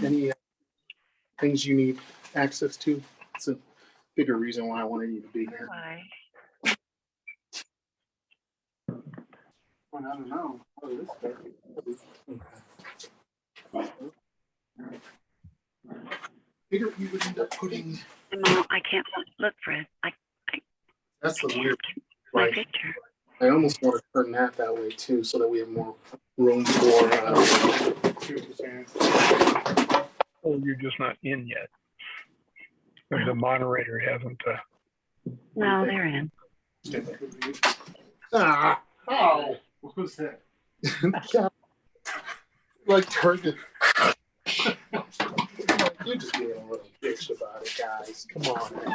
Any things you need access to? It's a bigger reason why I wanted you to be here. Well, I don't know. Figure you would end up putting. No, I can't look for it. That's the weird. My Like, picture. I almost want to turn that way too, so that we have more room for. Oh, you're just not in yet. The moderator hasn't. No, they're in. Ah, oh, what was that? Like turned it. You're just being a little bitch about it, guys. Come on, man.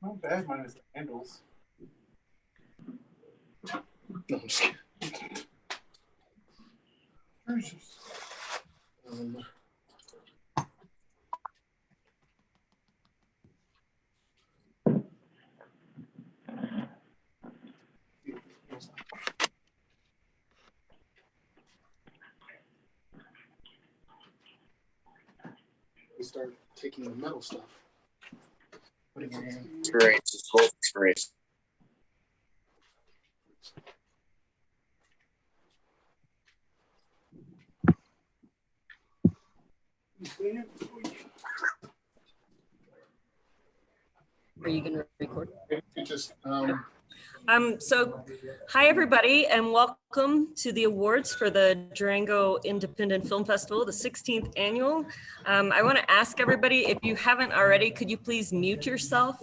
Not bad, minus the handles. No, I'm just kidding. We start taking the metal stuff. Putting it in. Experience is full experience. Are you going to record? You just, So hi everybody and welcome to the awards for the Durango Independent Film Festival, the 16th annual. I want to ask everybody, if you haven't already, could you please mute yourself?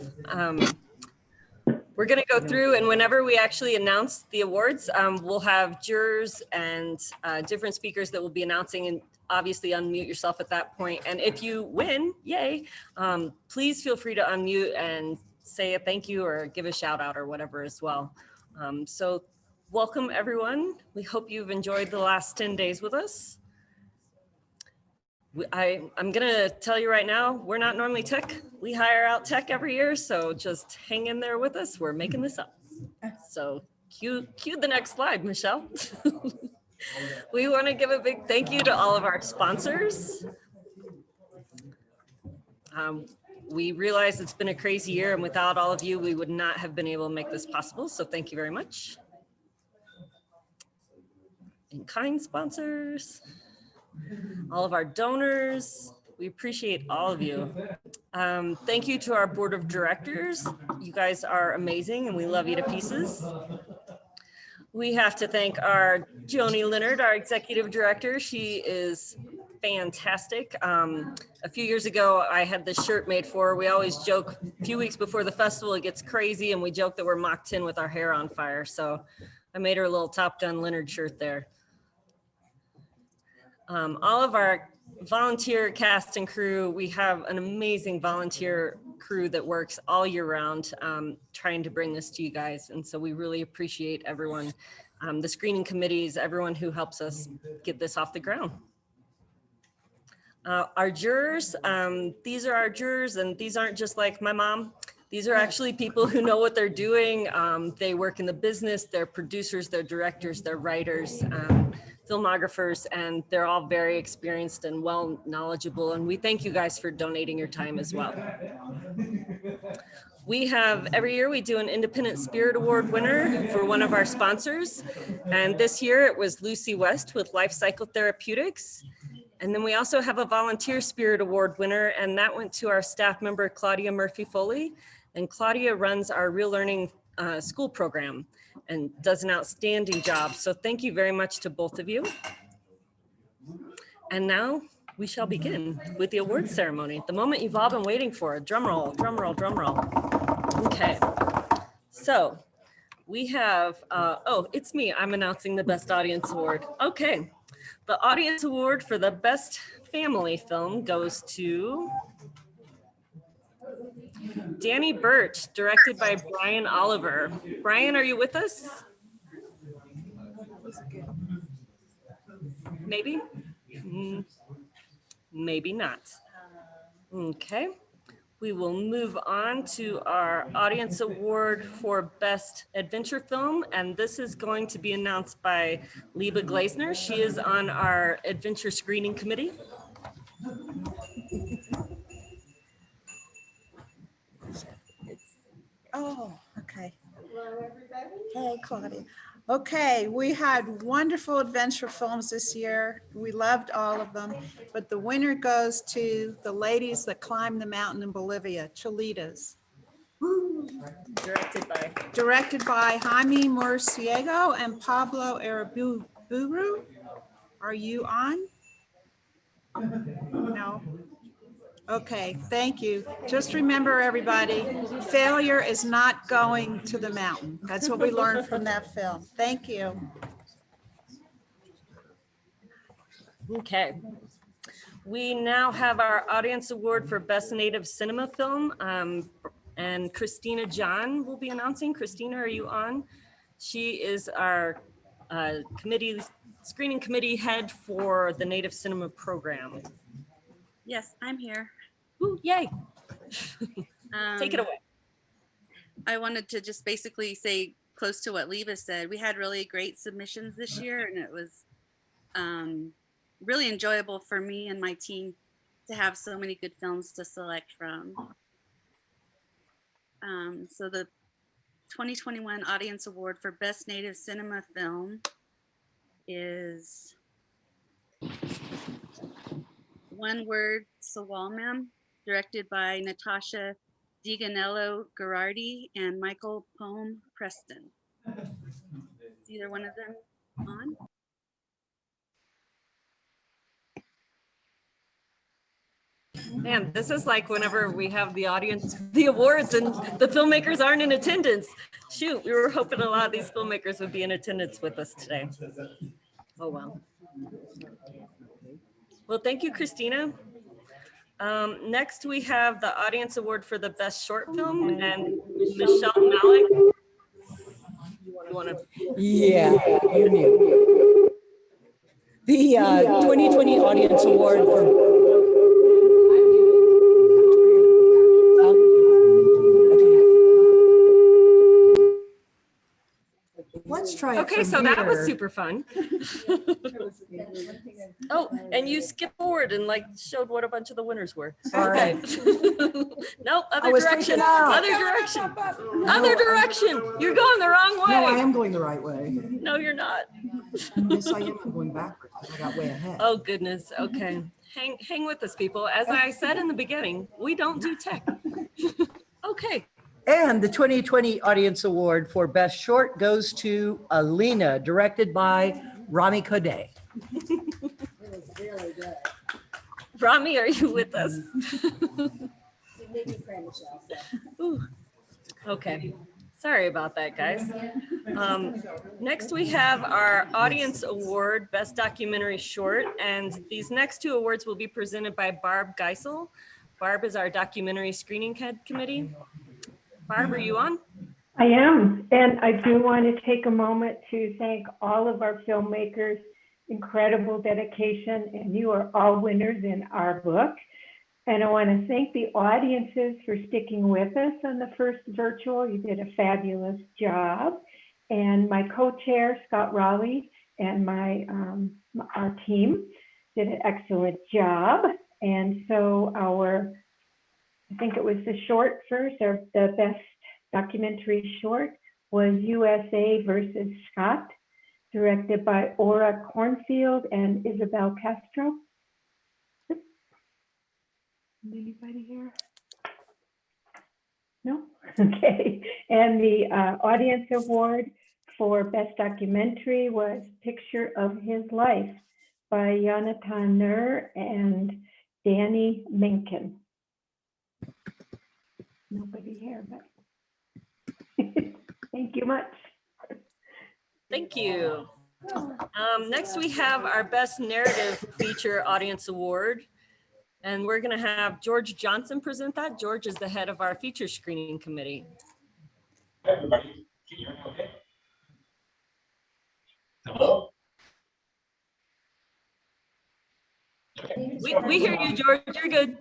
We're going to go through, and whenever we actually announce the awards, we'll have jurors and different speakers that will be announcing, and obviously unmute yourself at that point. And if you win, yay, please feel free to unmute and say a thank you or give a shout out or whatever as well. So welcome everyone. We hope you've enjoyed the last 10 days with us. I'm gonna tell you right now, we're not normally tech. We hire out tech every year, so just hang in there with us. We're making this up. So cue the next slide, Michelle. We want to give a big thank you to all of our sponsors. We realize it's been a crazy year, and without all of you, we would not have been able to make this possible. So thank you very much. In-kind sponsors, all of our donors, we appreciate all of you. Thank you to our board of directors. You guys are amazing and we love you to pieces. We have to thank our Joni Leonard, our executive director. She is fantastic. A few years ago, I had this shirt made for her. We always joke, a few weeks before the festival, it gets crazy, and we joke that we're Mach 10 with our hair on fire. So I made her a little Top Gun Leonard shirt there. All of our volunteer cast and crew, we have an amazing volunteer crew that works all year round trying to bring this to you guys. And so we really appreciate everyone, the screening committees, everyone who helps us get this off the ground. Our jurors, these are our jurors, and these aren't just like my mom. These are actually people who know what they're doing. They work in the business, they're producers, they're directors, they're writers, filmographers, and they're all very experienced and well knowledgeable. And we thank you guys for donating your time as well. We have, every year we do an Independent Spirit Award winner for one of our sponsors. And this year it was Lucy West with Life Cycle Therapeutics. And then we also have a Volunteer Spirit Award winner, and that went to our staff member, Claudia Murphy-Foley. And Claudia runs our Real Learning school program and does an outstanding job. So thank you very much to both of you. And now we shall begin with the awards ceremony, the moment you've all been waiting for. Drum roll, drum roll, drum roll. Okay, so we have, oh, it's me. I'm announcing the Best Audience Award. Okay, the Audience Award for the Best Family Film goes to Danny Birch, directed by Brian Oliver. Brian, are you with us? Maybe? Maybe not. Okay. We will move on to our audience award for best adventure film. And this is going to be announced by Liba Gleisner. She is on our adventure screening committee. Oh, okay. Hey, Claudia. Okay, we had wonderful adventure films this year. We loved all of them, but the winner goes to The Ladies That Climb the Mountain in Bolivia, Cholitas. Directed by Jaime Murciego and Pablo Araburu. Are you on? No. Okay, thank you. Just remember, everybody, failure is not going to the mountain. That's what we learned from that film. Thank you. Okay. We now have our audience award for best native cinema film. And Christina John will be announcing. Christina, are you on? She is our screening committee head for the Native Cinema program. Yes, I'm here. Ooh, yay. Take it away. I wanted to just basically say close to what Leva said. We had really great submissions this year, and it was really enjoyable for me and my team to have so many good films to select from. So the 2021 Audience Award for Best Native Cinema Film is One Word Sawalmam, directed by Natasha DiGanello Gerardi and Michael Poem Preston. Is either one of them on? Man, this is like whenever we have the audience, the awards, and the filmmakers aren't in attendance. Shoot, we were hoping a lot of these filmmakers would be in attendance with us today. Oh, well. Well, thank you, Christina. Next, we have the audience award for the best short film, and Michelle Malik. Yeah, you're mute. The 2020 Audience Award for Let's try it. Okay, so that was super fun. Oh, and you skipped forward and like showed what a bunch of the winners were. Sorry. Okay. Nope, other direction, freaking out. other direction, other direction. You're going the wrong way. No, I am going the right way. No, you're not. Yes, I am. I'm going backwards. I got way ahead. Oh, goodness. Okay. Hang with us, people. As I said in the beginning, we don't do tech. Okay. And the 2020 Audience Award for Best Short goes to Alina, directed by Rami Kodeh. Rami, are you with us? Ooh. Okay. Sorry about that, guys. Next, we have our Audience Award, Best Documentary Short, and these next two awards will be presented by Barb Geisel. Barb is our documentary screening committee. Barb, are you on? I am, and I do want to take a moment to thank all of our filmmakers, incredible dedication, and you are all winners in our book. And I want to thank the audiences for sticking with us on the first virtual. You did a fabulous job. And my co-chair, Scott Raleigh, and our team did an excellent job. And so I think it was the short first, or the best documentary short was USA versus Scott, directed by Ora Cornfield and Isabel Castro. Anybody here? No? Okay. And the audience award for best documentary was Picture of His Life by Jonathan Nur and Danny Menken. Nobody here, but thank you much. Thank you. Next, we have our Best Narrative Feature Audience Award. And we're going to have George Johnson present that. George is the head of our feature screening committee. Hi, everybody. Can you hear me okay? Hello? We hear you, George. You're good.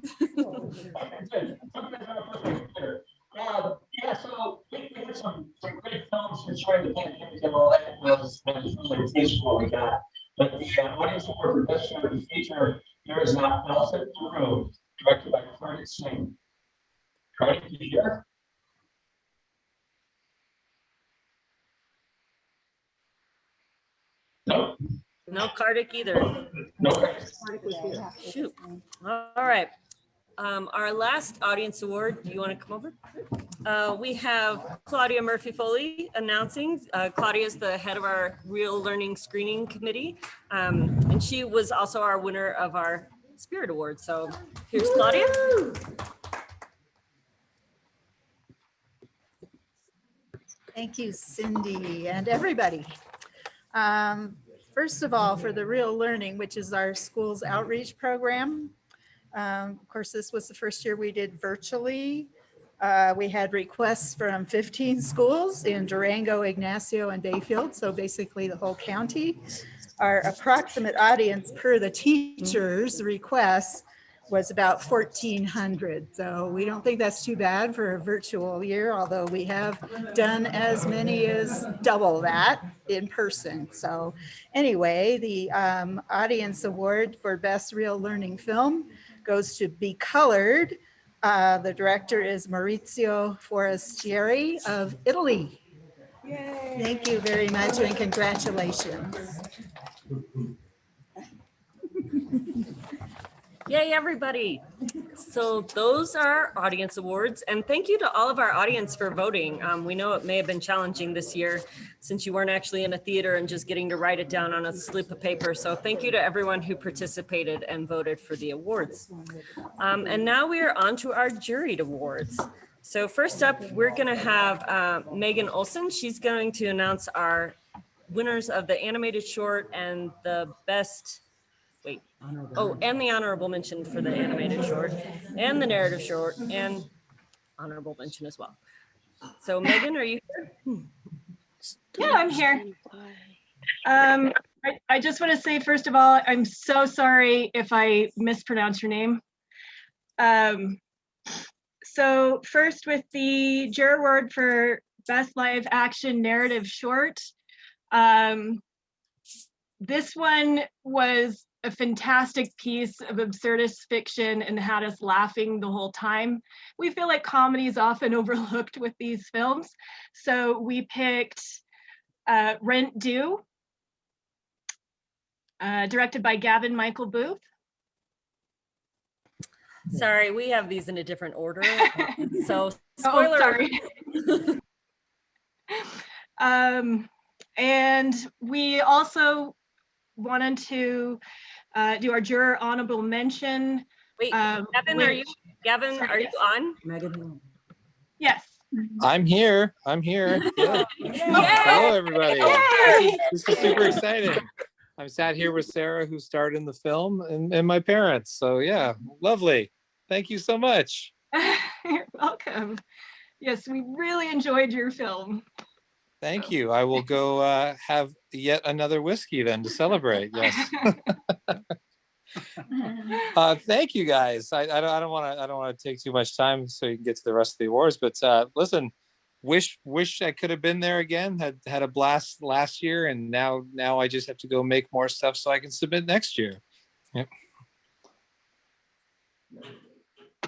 Yeah, so we had some great films during the pandemic and all that. Was what we got. But the audience award for best short feature, there is not Elephant in the Room, directed by Farnoosh. Cardi, did you hear? No. No Kardik either. No. Shoot. All right. Our last audience award, do you want to come over? We have Claudia Murphy Foley announcing. Claudia is the head of our Real Learning Screening Committee. And she was also our winner of our Spirit Award. So here's Claudia. Thank you, Cindy, and everybody. First of all, for the Real Learning, which is our school's outreach program. Of course, this was the first year we did virtually. We had requests from 15 schools in Durango, Ignacio, and Bayfield, so basically the whole county. Our approximate audience per the teachers' requests was about 1,400. So we don't think that's too bad for a virtual year, although we have done as many as double that in person. So anyway, the audience award for Best Real Learning Film goes to Be Colored. The director is Maurizio Forestieri of Italy. Yay. Thank you very much and congratulations. Yay, everybody. So those are our audience awards. And thank you to all of our audience for voting. We know it may have been challenging this year since you weren't actually in a theater and just getting to write it down on a slip of paper. So thank you to everyone who participated and voted for the awards. And now we are on to our juried awards. So first up, we're going to have Megan Olson. She's going to announce our winners of the animated short and the best, and the honorable mention for the animated short and the narrative short and honorable mention as well. So Megan, are you here? Yeah, I'm here. I just want to say, first of all, I'm so sorry if I mispronounce your name. So first with the juror award for best live action narrative short. This one was a fantastic piece of absurdist fiction and had us laughing the whole time. We feel like comedy is often overlooked with these films. So we picked Rent Due, directed by Gavin Michael Booth. Sorry, we have these in a different order. So spoiler. Oh, sorry. And we also wanted to do our juror honorable mention. Wait, Gavin, are you on? Megan. Yes. I'm here. Yeah. Hello, everybody. This is super exciting. I'm sat here with Sarah, who starred in the film, and my parents. So yeah, lovely. Thank you so much. You're welcome. Yes, we really enjoyed your film. Thank you. I will go have yet another whiskey then to celebrate. Yes. Thank you guys. I don't want to take too much time so you can get to the rest of the awards. But listen, wish I could have been there again. Had a blast last year, and now I just have to go make more stuff so I can submit next year. Yep.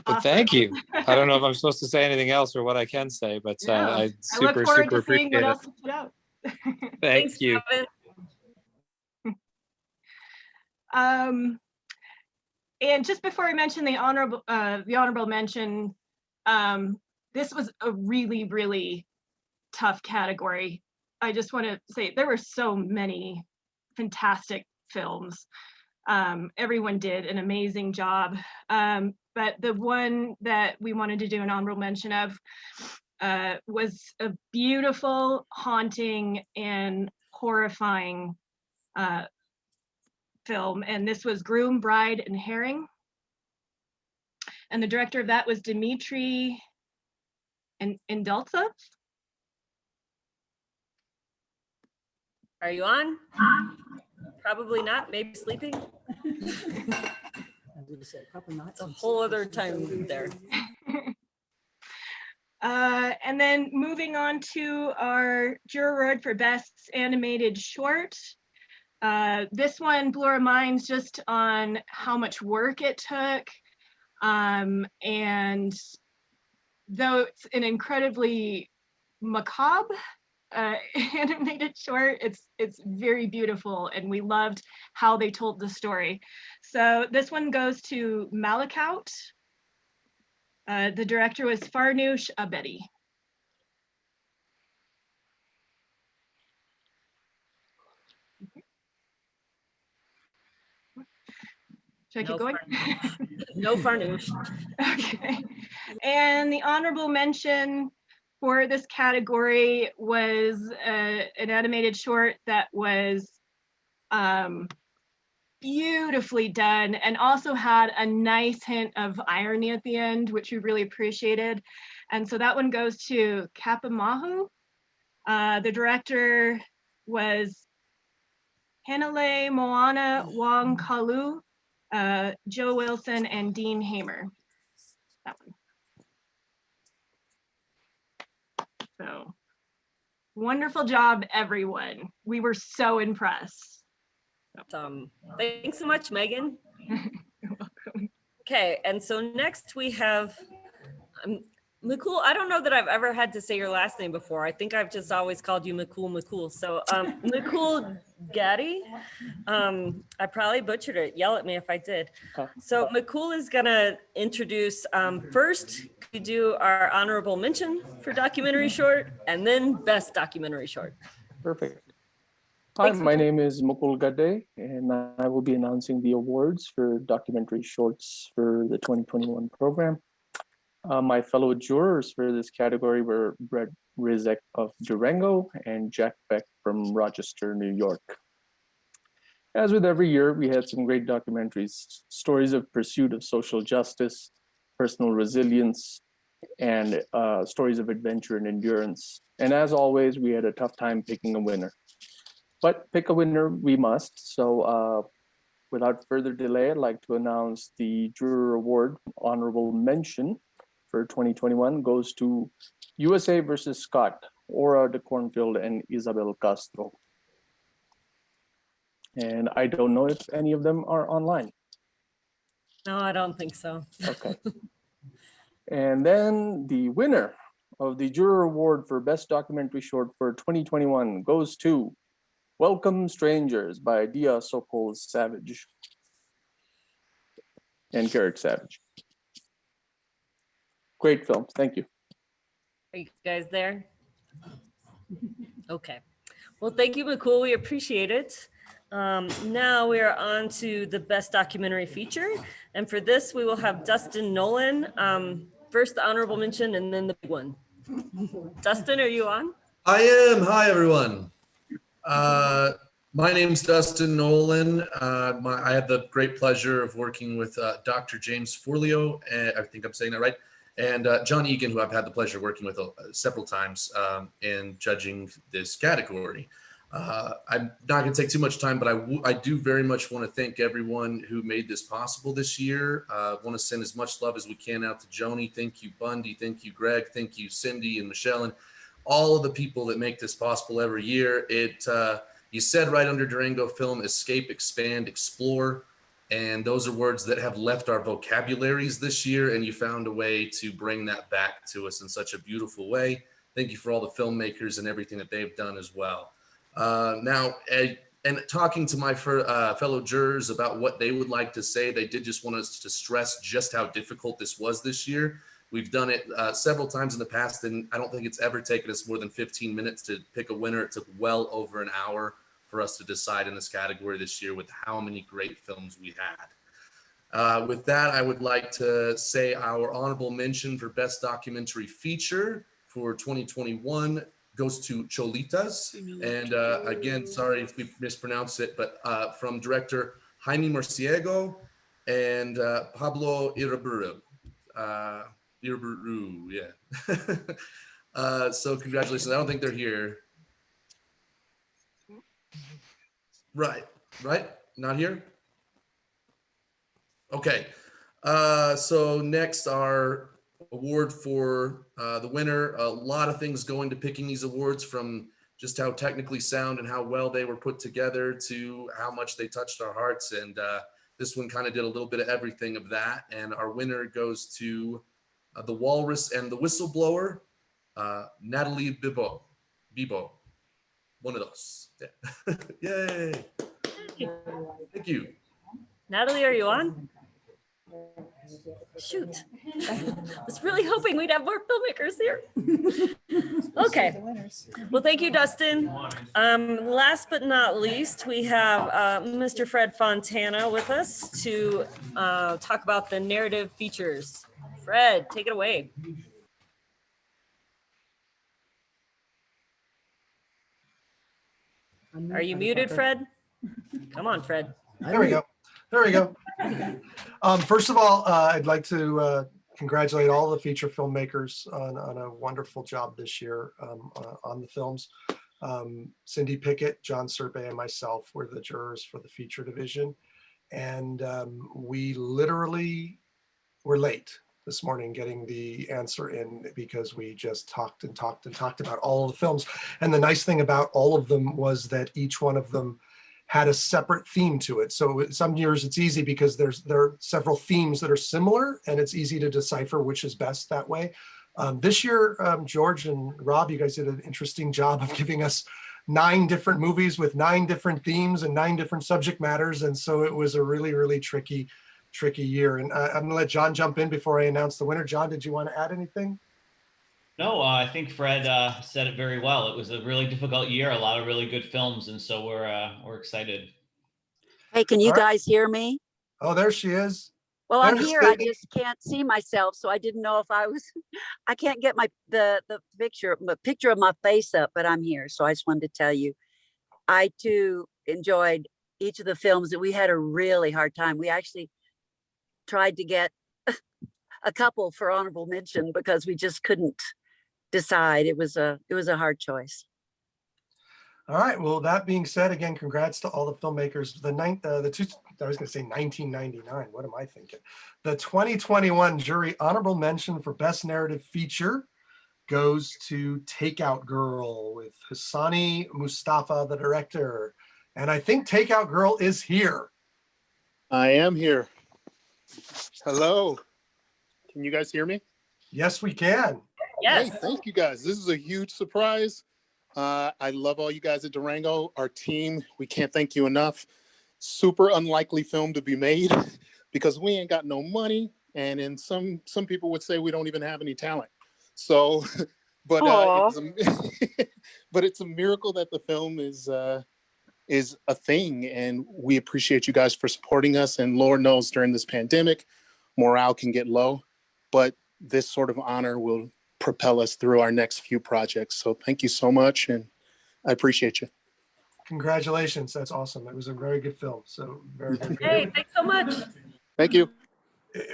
But thank you. I don't know if I'm supposed to say anything else or what I can say, but I super appreciate what it. else to put out. Thank you. And just before I mention the honorable mention, this was a really, really tough category. I just want to say there were so many fantastic films. Everyone did an amazing job. But the one that we wanted to do an honorable mention of was a beautiful, haunting, and horrifying film. And this was Groom, Bride, and Herring. And the director of that was Dmitry Indultsov. Are you on? Probably not, maybe sleeping. I would say probably not. It's a whole other time there. And then moving on to our juror award for best animated short. This one blew our minds just on how much work it took. And though it's an incredibly macabre animated short, it's very beautiful, and we loved how they told the story. So this one goes to Malikout. The director was Farnoosh Abedi. Should I keep going? No Farnoosh. Okay. And the honorable mention for this category was an animated short that was beautifully done and also had a nice hint of irony at the end, which we really appreciated. And so that one goes to Kapamahu. The director was Hanale Moana Wong Kalu, Joe Wilson, and Dean Hamer. That one. So wonderful job, everyone. We were so impressed. Thanks so much, Megan. You're welcome. Okay, and so next we have Makul. I don't know that I've ever had to say your last name before. I think I've just always called you Makul. So Makul Gaddy. I probably butchered it. Yell at me if I did. So Makul is gonna introduce, first we do our honorable mention for documentary short, and then best documentary short. Perfect. Hi, my name is Mukul Gade, and I will be announcing the awards for documentary shorts for the 2021 program. My fellow jurors for this category were Brett Rizek of Durango and Jack Beck from Rochester, New York. As with every year, we had some great documentaries, stories of pursuit of social justice, personal resilience, and stories of adventure and endurance. And as always, we had a tough time picking a winner. But pick a winner we must. So without further delay, I'd like to announce the Juror Award honorable mention for 2021 goes to USA versus Scott, Ora de Cornfield and Isabel Castro. And I don't know if any of them are online. No, I don't think so. Okay. And then the winner of the Juror Award for Best Documentary Short for 2021 goes to Welcome Strangers by Dia Sokol Savage and Garrett Savage. Great films. Thank you. Are you guys there? Okay. Well, thank you, Makul. We appreciate it. Now we are on to the best documentary feature. And for this, we will have Dustin Nolan. First, the honorable mention, and then the big one. Dustin, are you on? I am. Hi, everyone. My name's Dustin Nolan. I had the great pleasure of working with Dr. James Forleo, I think I'm saying that right, and John Egan, who I've had the pleasure of working with several times in judging this category. I'm not going to take too much time, but I do very much want to thank everyone who made this possible this year. I want to send as much love as we can out to Joni. Thank you, Bundy. Thank you, Greg. Thank you, Cindy and Michelle, and all of the people that make this possible every year. You said right under Durango Film, escape, expand, explore. And those are words that have left our vocabularies this year. And you found a way to bring that back to us in such a beautiful way. Thank you for all the filmmakers and everything that they've done as well. Now, and talking to my fellow jurors about what they would like to say, they did just want us to stress just how difficult this was this year. We've done it several times in the past, and I don't think it's ever taken us more than 15 minutes to pick a winner. It took well over an hour for us to decide in this category this year with how many great films we had. With that, I would like to say our honorable mention for Best Documentary Feature for 2021 goes to Cholitas. And again, sorry if we mispronounce it, but from director Jaime Murciego and Pablo Iraburu. Yeah. So congratulations. I don't think they're here. Right. right? Not here? Okay. So next, our award for the winner. A lot of things go into picking these awards, from just how technically sound and how well they were put together to how much they touched our hearts. And this one kind of did a little bit of everything of that. And our winner goes to The Walrus and the Whistleblower, Natalie Bibo. One of those. Yeah. Yay. Thank you. Natalie, are you on? Shoot. I was really hoping we'd have more filmmakers here. Okay. Well, thank you, Dustin. Last but not least, we have Mr. Fred Fontana with us to talk about the narrative features. Fred, take it away. Are you muted, Fred? Come on, Fred. There we go. There we go. First of all, I'd like to congratulate all the feature filmmakers on a wonderful job this year on the films. Cindy Pickett, John Serbe, and myself were the jurors for the feature division. And we literally were late this morning getting the answer in because we just talked about all of the films. And the nice thing about all of them was that each one of them had a separate theme to it. So some years it's easy because there are several themes that are similar, and it's easy to decipher which is best that way. This year, George and Rob, you guys did an interesting job of giving us 9 different movies with 9 different themes and 9 different subject matters. And so it was a really, really tricky year. And I'm gonna let John jump in before I announce the winner. John, did you want to add anything? No, I think Fred said it very well. It was a really difficult year, a lot of really good films, and so we're excited. Hey, can you guys hear me? Oh, there she is. Well, I'm here. I just can't see myself, so I didn't know if I was. I can't get the picture of my face up, but I'm here. So I just wanted to tell you, I too enjoyed each of the films. That we had a really hard time. We actually tried to get a couple for honorable mention because we just couldn't decide. It was a hard choice. All right. Well, that being said, again, congrats to all the filmmakers. I was going to say 1999. What am I thinking? The 2021 jury honorable mention for best narrative feature goes to Takeout Girl with Hassani Mustafa, the director. And I think Takeout Girl is here. I am here. Hello. Can you guys hear me? Yes, we can. Yes. Hey, thank you guys. This is a huge surprise. I love all you guys at Durango, our team. We can't thank you enough. Super unlikely film to be made because we ain't got no money. And in some people would say we don't even have any talent. So, but it's a miracle that the film is a thing. And we appreciate you guys for supporting us. And Lord knows during this pandemic, morale can get low, but this sort of honor will propel us through our next few projects. So thank you so much. And I appreciate you. Congratulations. That's awesome. It was a very good film. So very, very good. Hey, thanks so much. Thank you.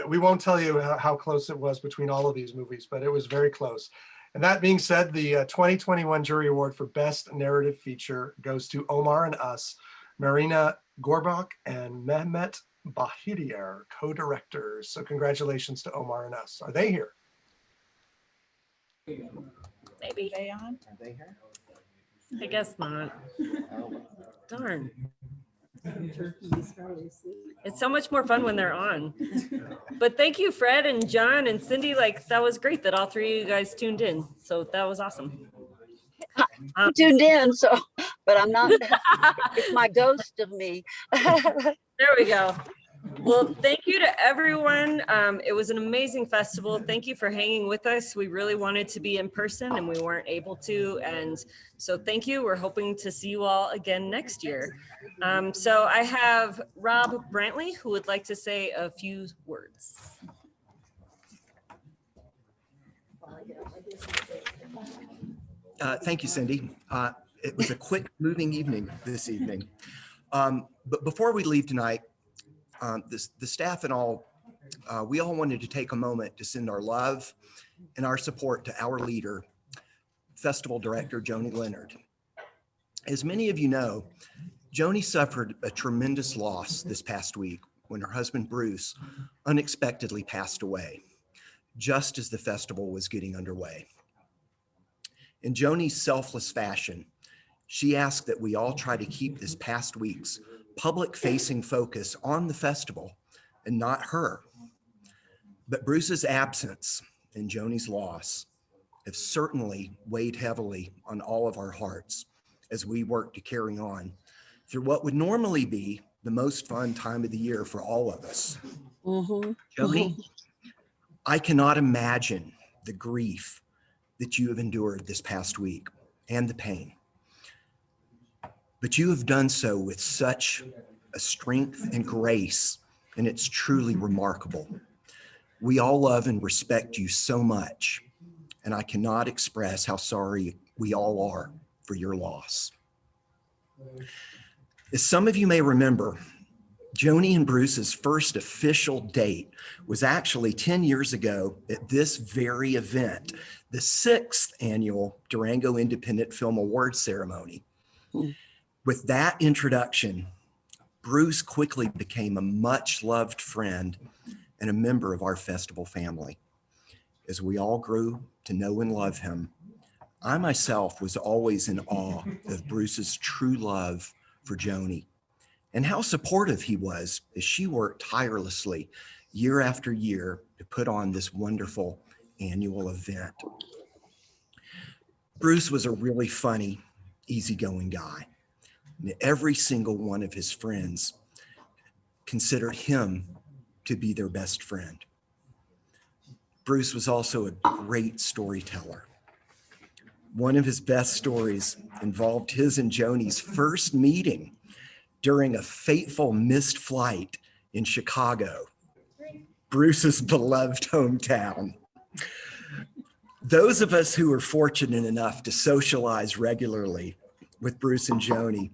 We won't tell you how close it was between all of these movies, but it was very close. And that being said, the 2021 Jury Award for Best Narrative Feature goes to Omar and Us, Marina Gorbach and Mehmet Bahirier, co-directors. So congratulations to Omar and Us. Are they here? Maybe. Are they on? Are they here? I guess not. Darn. It's so much more fun when they're on. But thank you, Fred and John and Cindy. Like, that was great that all 3 of you guys tuned in. So that was awesome. I tuned in, so, but I'm not. It's my ghost of me. There we go. Well, thank you to everyone. It was an amazing festival. Thank you for hanging with us. We really wanted to be in person and we weren't able to. And so thank you. We're hoping to see you all again next year. So I have Rob Brantley, who would like to say a few words. Thank you, Cindy. It was a quick moving evening this evening. But before we leave tonight, the staff and all, we all wanted to take a moment to send our love and our support to our leader, Festival Director Joni Leonard. As many of you know, Joni suffered a tremendous loss this past week when her husband Bruce unexpectedly passed away, just as the festival was getting underway. In Joni's selfless fashion, she asked that we all try to keep this past week's public-facing focus on the festival and not her. But Bruce's absence and Joni's loss have certainly weighed heavily on all of our hearts as we work to carry on through what would normally be the most fun time of the year for all of us. Joni, I cannot imagine the grief that you have endured this past week and the pain. But you have done so with such a strength and grace, and it's truly remarkable. We all love and respect you so much, and I cannot express how sorry we all are for your loss. As some of you may remember, Joni and Bruce's first official date was actually 10 years ago at this very event, the 6th annual Durango Independent Film Awards ceremony. With that introduction, Bruce quickly became a much-loved friend and a member of our festival family. As we all grew to know and love him, I myself was always in awe of Bruce's true love for Joni and how supportive he was as she worked tirelessly year after year to put on this wonderful annual event. Bruce was a really funny, easygoing guy. And every single one of his friends considered him to be their best friend. Bruce was also a great storyteller. One of his best stories involved his and Joni's first meeting during a fateful missed flight in Chicago, Bruce's beloved hometown. Those of us who were fortunate enough to socialize regularly with Bruce and Joni,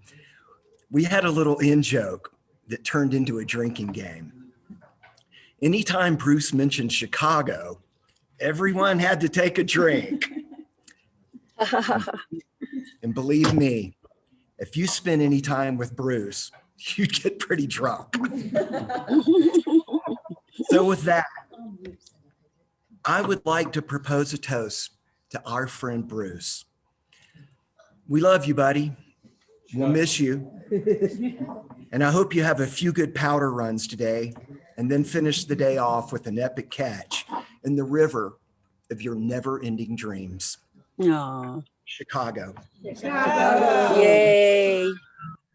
we had a little in-joke that turned into a drinking game. Anytime Bruce mentioned Chicago, everyone had to take a drink. And believe me, if you spend any time with Bruce, you'd get pretty drunk. So with that, I would like to propose a toast to our friend Bruce. We love you, buddy. We'll miss you. And I hope you have a few good powder runs today and then finish the day off with an epic catch in the river of your never-ending dreams. Aww. Chicago. Chicago. Yay.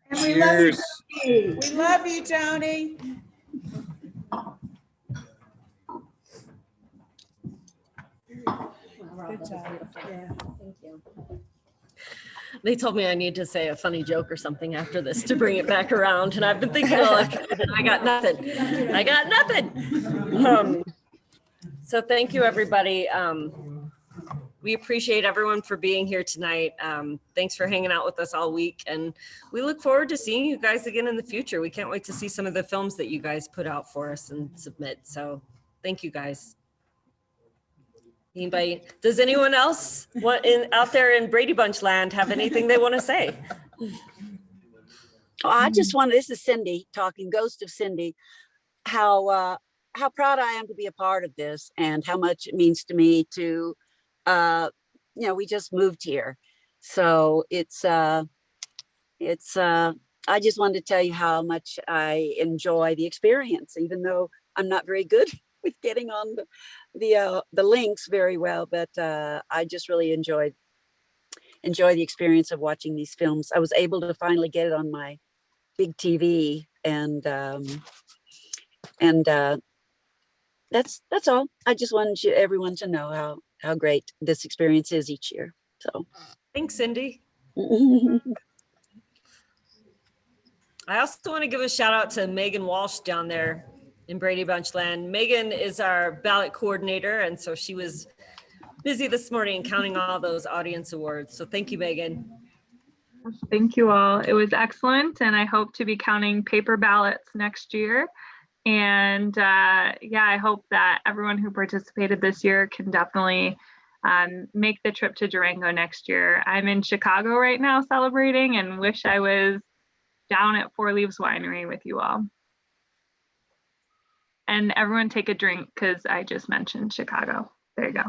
And we love you, Joni. We love you, Joni. Good job. Yeah, thank you. They told me I need to say a funny joke or something after this to bring it back around. And I've been thinking, like, I got nothing. I got nothing. So thank you, everybody. We appreciate everyone for being here tonight. Thanks for hanging out with us all week. And we look forward to seeing you guys again in the future. We can't wait to see some of the films that you guys put out for us and submit. So thank you, guys. Anybody, does anyone else out there in Brady Bunch land have anything they want to say? I just want, this is Cindy talking, Ghost of Cindy, how proud I am to be a part of this and how much it means to me to, we just moved here. So I just wanted to tell you how much I enjoy the experience, even though I'm not very good with getting on the links very well, but I just really enjoy the experience of watching these films. I was able to finally get it on my big TV, and that's all. I just wanted everyone to know how great this experience is each year. So thanks, Cindy. I also want to give a shout out to Megan Walsh down there in Brady Bunch land. Megan is our ballot coordinator, and so she was busy this morning counting all those audience awards. So thank you, Megan. Thank you all. It was excellent, and I hope to be counting paper ballots next year. And I hope that everyone who participated this year can definitely make the trip to Durango next year. I'm in Chicago right now celebrating and wish I was down at Four Leaves Winery with you all. And everyone take a drink because I just mentioned Chicago. There you go.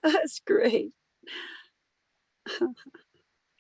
That's great.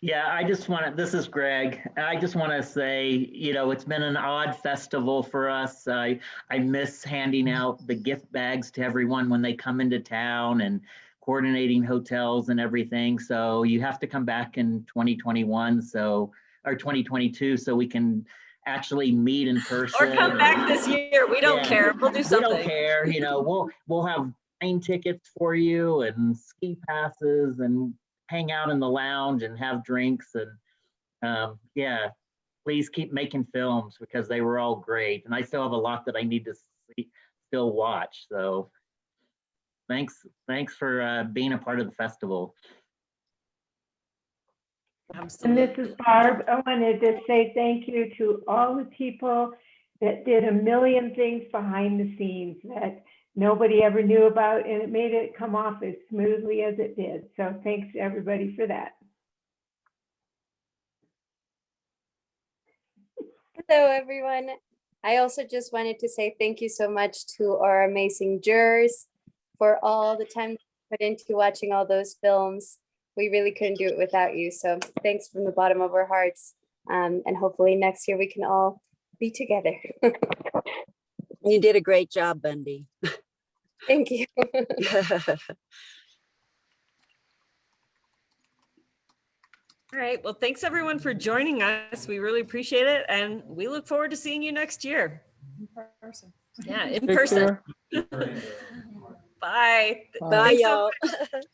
Yeah, I just want to, this is Greg. I just want to say, you know, it's been an odd festival for us. I miss handing out the gift bags to everyone when they come into town and coordinating hotels and everything. So you have to come back in 2021, so, or 2022, so we can actually meet in person. Or come back this year. We don't care. We'll do something. We don't care. You know, we'll have plane tickets for you and ski passes and hang out in the lounge and have drinks. And yeah, please keep making films because they were all great. And I still have a lot that I need to still watch. So thanks for being a part of the festival. And this is Barb. I wanted to say thank you to all the people that did a million things behind the scenes that nobody ever knew about, and it made it come off as smoothly as it did. So thanks to everybody for that. Hello, everyone. I also just wanted to say thank you so much to our amazing jurors for all the time put into watching all those films. We really couldn't do it without you. So thanks from the bottom of our hearts. And hopefully next year we can all be together. You did a great job, Bundy. Thank you. All right. Well, thanks everyone for joining us. We really appreciate it. And we look forward to seeing you next year. In person. Yeah, in Take person. care. Bye. Bye, Thanks so y'all. much.